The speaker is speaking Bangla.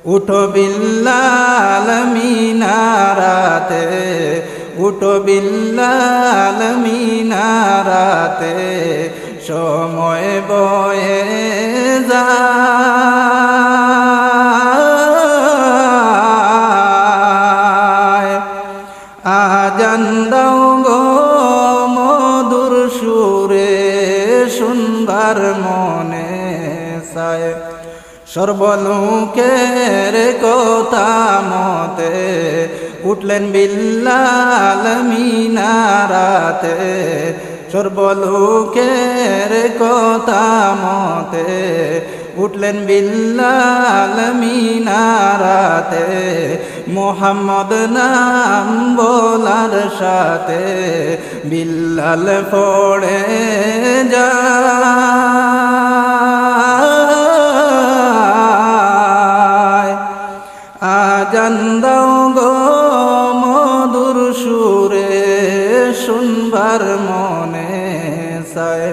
উঠো বিল্লাল মিনারাতে, উঠো বিল্লাল মিনারাতে, সময় বয়ে যায়। আজান দাও গো মধুর সুরে, শুনবার মনে চায়। সর্বলোকের কথা মতে উঠলেন বিল্লাল মিনারাতে, সর্বলোকের কথা মতে উঠলেন বিল্লাল মিনারাতে। মোহাম্মদ নাম বলার সাথে বিল্লাল পড়ে যায়। আজান দাও গো মধুর সুরে, শুনবার মনে চায়।